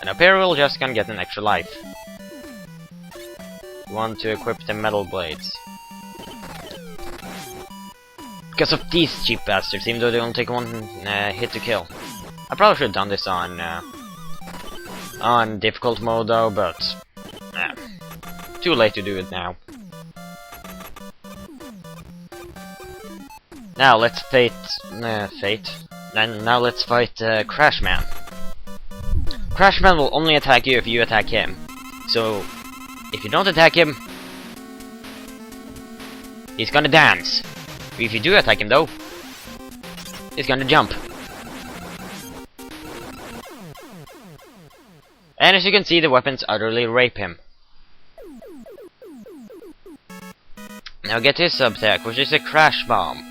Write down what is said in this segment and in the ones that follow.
And up here we're just gonna get an extra life. We want to equip the metal blades. Because of these cheap bastards, even though they only take one hit to kill. I probably should have done this on difficult mode though, but too late to do it now. Now let's now let's fight Crashman. Crashman will only attack you if you attack him. So if you don't attack him, he's gonna dance. If you do attack him though, he's gonna jump. And as you can see, the weapons utterly rape him. Now get his sub-attack, which is a crash bomb.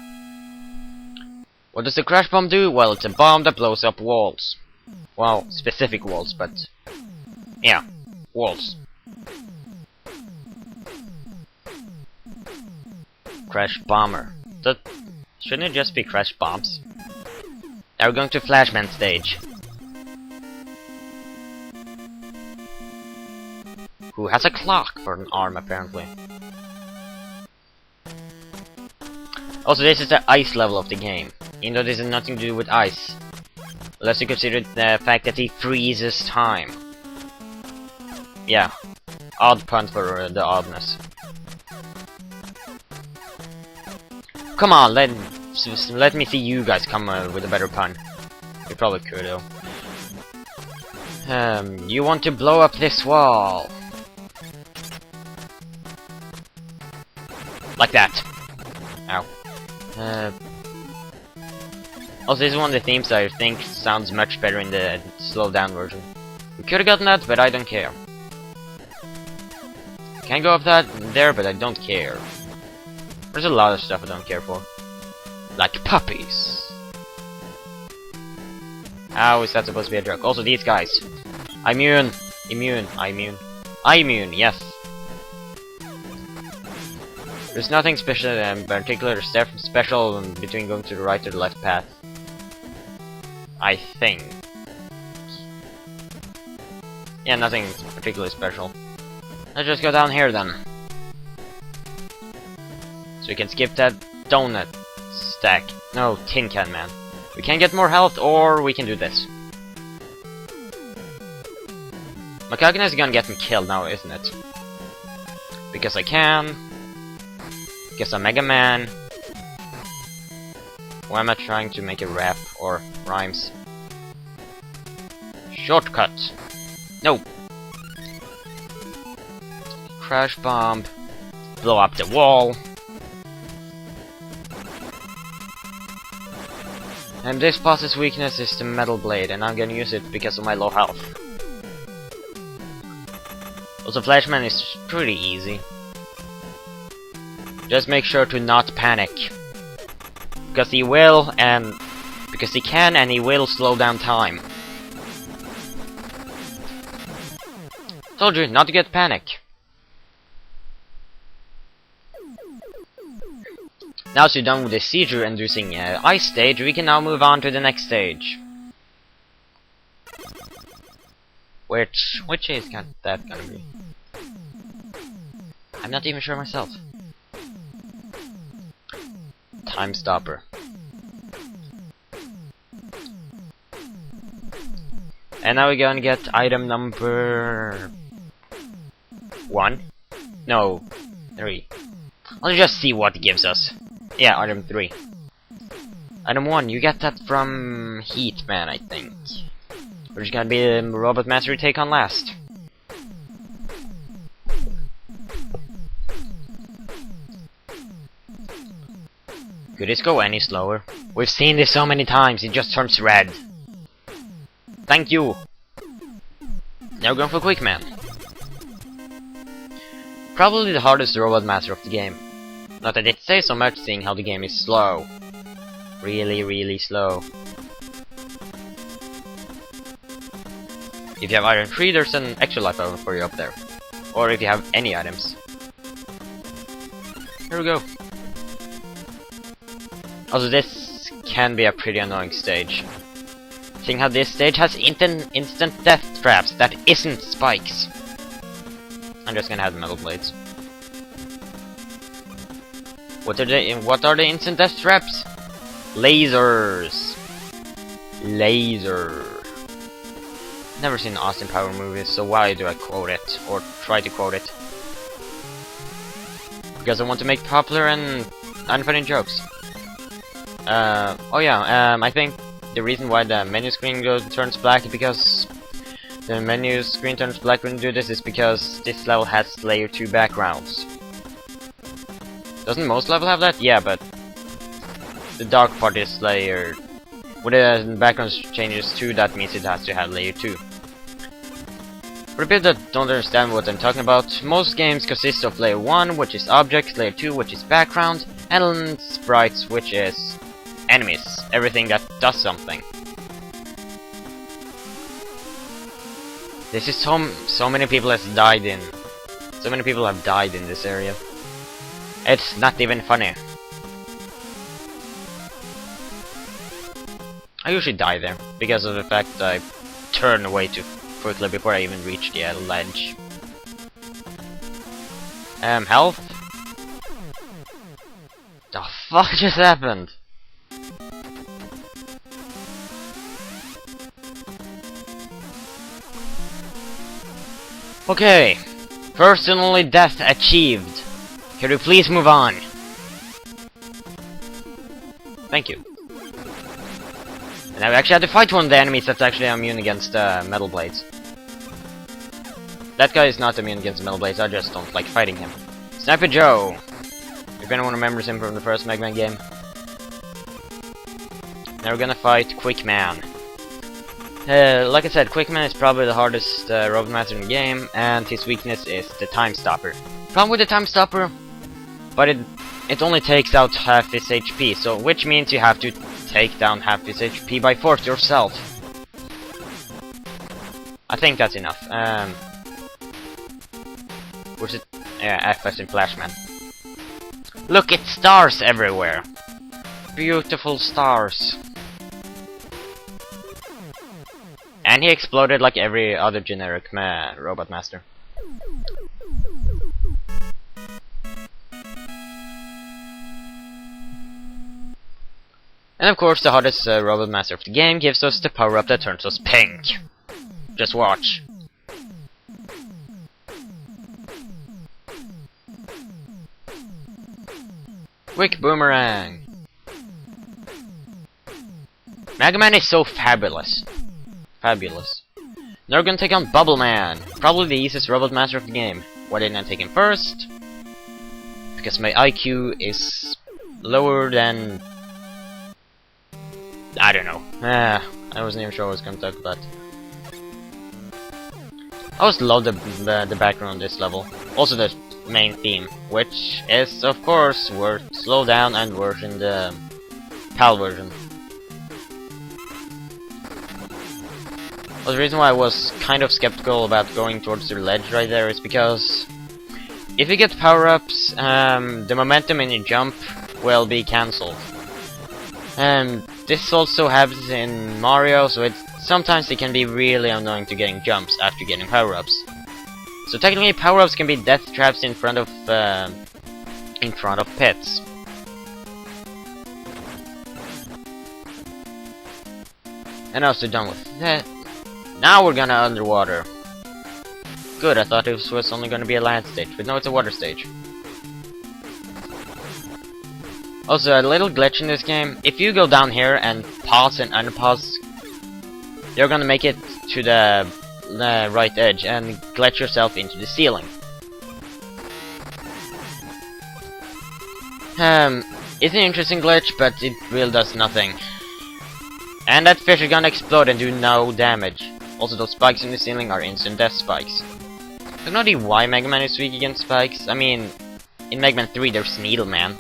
What does the crash bomb do? Well, it's a bomb that blows up walls. Well, specific walls, but yeah, walls. Crash bomber. Shouldn't it just be crash bombs? Now we're going to Flashman stage. Who has a clock for an arm, apparently. Also, this is the ice level of the game. Even though this has nothing to do with ice. Unless you consider the fact that he freezes time. Yeah. Odd pun for the oddness. Come on, let me see you guys come with a better pun. You probably could, though. You want to blow up this wall. Like that. Ow. Also, this is one of the themes that I think sounds much better in the slowed down version. We could have gotten that, but I don't care. Can't go off that there, but I don't care. There's a lot of stuff I don't care for. Like puppies. How is that supposed to be a joke? Also, these guys. Immune, yes. There's nothing special, particular special between going to the right or the left path. I think. Yeah, nothing particularly special. Let's just go down here then. So we can skip that donut stack. No, tin can man. We can get more health, or we can do this. Makagana is gonna get me killed now, isn't it? Because I can. Because I'm Mega Man. Why am I trying to make a rap or rhymes? Shortcut. No. Crash bomb. Blow up the wall. And this boss's weakness is the metal blade, and I'm gonna use it because of my low health. Also, Flashman is pretty easy. Just make sure to not panic. Because he will, and because he can, and he will slow down time. Told you not to get panic. Now as you're done with the seizure-inducing ice stage, we can now move on to the next stage. Which is that gonna be? I'm not even sure myself. Time stopper. And now we're gonna get item number 1. No, 3. Let's just see what it gives us. Yeah, item 3. Item 1, you get that from Heatman, I think. Which is gonna be the Robotmaster we take on last. Could this go any slower? We've seen this so many times, it just turns red. Thank you! Now we're going for Quickman. Probably the hardest Robotmaster of the game. Not that it says so much, seeing how the game is slow. Really, really slow. If you have item 3, there's an extra life item for you up there. Or if you have any items. Here we go. Also, this can be a pretty annoying stage. Seeing how this stage has instant death traps that isn't spikes. I'm just gonna have the metal blades. What are the instant death traps? Lasers. Laser. Never seen Austin Power movies, so why do I quote it or try to quote it? Because I want to make popular and unfunny jokes. Oh yeah, I think the reason why the menu screen turns black is because the menu screen turns black when you do this is because this level has layer 2 backgrounds. Doesn't most level have that? Yeah, but the dark part is layer. When the background changes to, that means it has to have layer 2. For the people that don't understand what I'm talking about, most games consist of layer 1, which is objects, layer 2, which is background, and sprites, which is enemies. Everything that does something. This is so many people has died in. So many people have died in this area. It's not even funny. I usually die there because of the fact that I turn away too quickly before I even reach the ledge. Health? The fuck just happened? Okay, first and only death achieved. Can we please move on? Thank you. And I actually had to fight one of the enemies that's actually immune against metal blades. That guy is not immune against metal blades, I just don't like fighting him. Sniper Joe! If anyone remembers him from the first Mega Man game. Now we're gonna fight Quick Man. Like I said, Quick Man is probably the hardest Robotmaster in the game, and his weakness is the Time Stopper. Problem with the Time Stopper, but it only takes out half his HP, so which means you have to take down half his HP by force yourself. I think that's enough. Which is F as in Flashman. Look, it's stars everywhere. Beautiful stars. And he exploded like every other generic Robotmaster. And of course, the hardest Robotmaster of the game gives us the power-up that turns us pink. Just watch. Quick Boomerang! Mega Man is so fabulous. Fabulous. Now we're gonna take on Bubble Man. Probably the easiest Robotmaster of the game. Why didn't I take him first? Because my IQ is lower than... I don't know. I wasn't even sure what I was gonna talk about. I always love the background on this level. Also the main theme, which is of course slowed down and worse in the PAL version. Well, the reason why I was kind of skeptical about going towards the ledge right there is because if you get power-ups, the momentum in your jump will be cancelled. And this also happens in Mario, so sometimes it can be really annoying to getting jumps after getting power-ups. So technically, power-ups can be death traps in front of pits. And also done with that. Now we're gonna underwater. Good, I thought it was only gonna be a land stage, but no, it's a water stage. Also, a little glitch in this game. If you go down here and pause and unpause, you're gonna make it to the right edge and glitch yourself into the ceiling. It's an interesting glitch, but it really does nothing. And that fish is gonna explode and do no damage. Also, those spikes in the ceiling are instant death spikes. I don't know why Mega Man is weak against spikes. I mean, in Mega Man 3 there's Needle Man.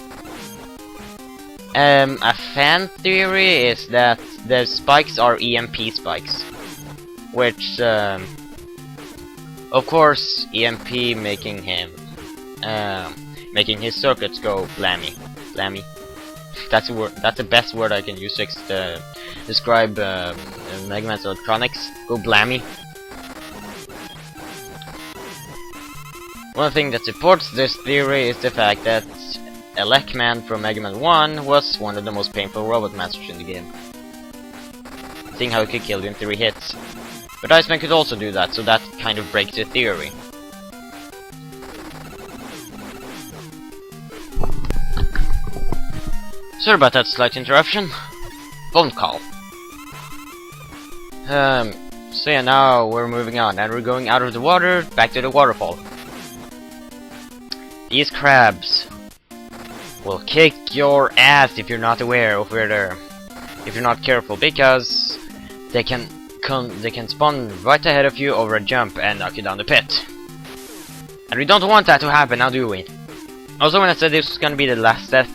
A fan theory is that the spikes are EMP spikes. Which, of course, EMP making him, making his circuits go blammy. Blammy. That's the best word I can use to describe Mega Man's electronics. Go blammy. One thing that supports this theory is the fact that Elecman from Mega Man 1 was one of the most painful Robotmasters in the game. Seeing how he could kill you in 3 hits. But Iceman could also do that, so that kind of breaks the theory. Sorry about that slight interruption. Phone call. So yeah, now we're moving on, and we're going out of the water, back to the waterfall. These crabs will kick your ass if you're not aware of where they're... if you're not careful, because they can spawn right ahead of you over a jump and knock you down the pit. And we don't want that to happen, now do we? Also, when I said this was gonna be the last death,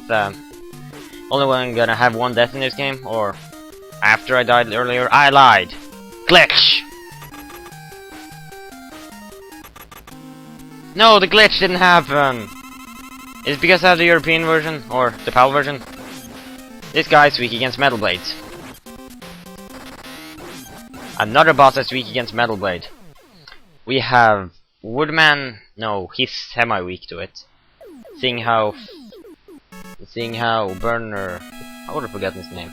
only when I'm gonna have 1 death in this game, or after I died earlier, I lied. Glitch! No, the glitch didn't happen! It's because I have the European version, or the PAL version. This guy's weak against Metal Blades. Another boss that's weak against Metal Blade. We have Woodman. No, he's semi-weak to it. Seeing how Burner... I would have forgotten his name.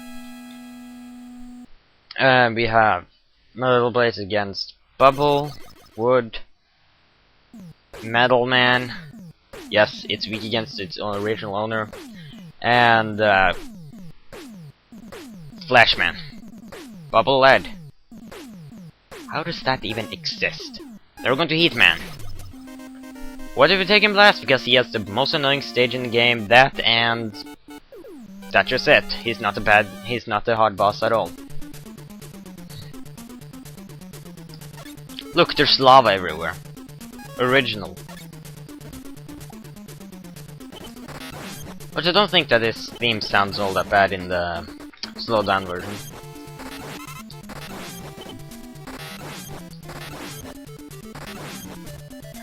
We have Metal Blades against Bubble, Wood, Metal Man. Yes, it's weak against its own original owner. And Flashman. Bubble Lead. How does that even exist? Now we're going to Heatman. What if we take him last? Because he has the most annoying stage in the game. That and that's just it. He's not a hard boss at all. Look, there's lava everywhere. Original. But I don't think that this theme sounds all that bad in the slowed down version.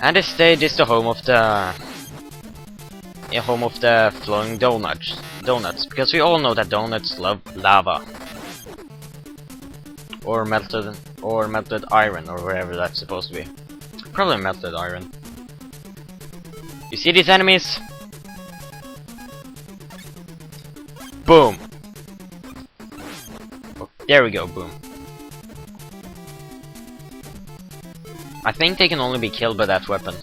And this stage is the home of the flowing donuts, because we all know that donuts love lava, or melted iron, or wherever that's supposed to be. Probably melted iron. You see these enemies? Boom. Oh, there we go. Boom. I think they can only be killed by that weapon.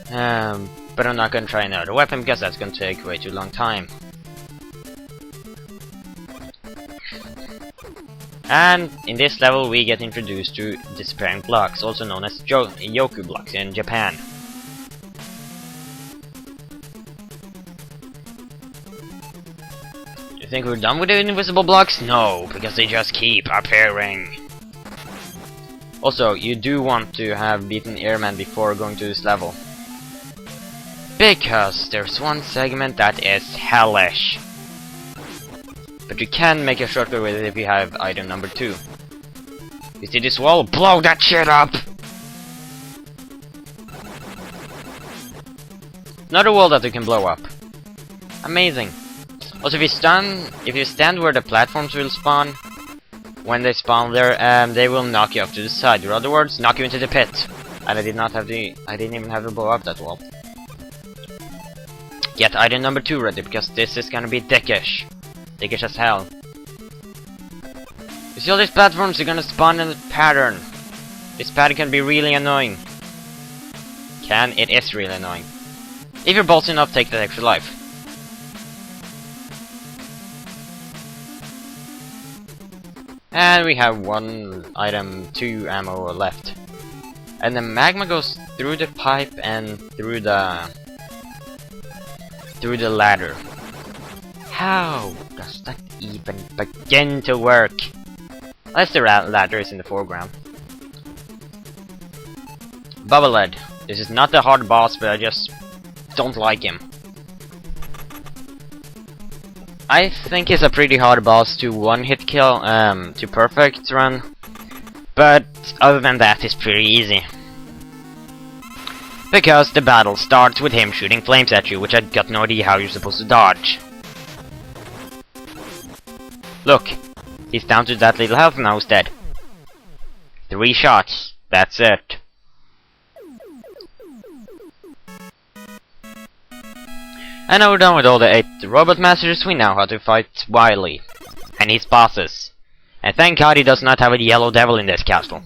But I'm not gonna try another weapon because that's gonna take way too long time. And in this level we get introduced to disappearing blocks, also known as Yoku blocks in Japan. You think we're done with the invisible blocks? No, because they just keep appearing. Also, you do want to have beaten Airman before going to this level. Because there's one segment that is hellish. But you can make a shortcut with it if you have item number 2. You see this wall? Blow that shit up! Another wall that you can blow up. Amazing. Also, if you stand where the platforms will spawn, when they spawn there, they will knock you off to the side. In other words, knock you into the pit. And I didn't even have to blow up that wall. Get item number 2 ready, because this is gonna be dickish. Dickish as hell. You see all these platforms, they're gonna spawn in a pattern. This pattern can be really annoying. It is really annoying. If you're bold enough, take that extra life. And we have 1 item 2 ammo left. And the magma goes through the pipe and through the ladder. How does that even begin to work? Unless the ladder is in the foreground. Bubble Lead. This is not a hard boss, but I just don't like him. I think he's a pretty hard boss to one-hit kill, to perfect run. But other than that, it's pretty easy. Because the battle starts with him shooting flames at you, which I got no idea how you're supposed to dodge. Look, He's down to that little health now, he's dead. 3 shots, that's it. And now we're done with all the 8 Robotmasters, we know how to fight Wily and his bosses. And thank God he does not have a yellow devil in this castle.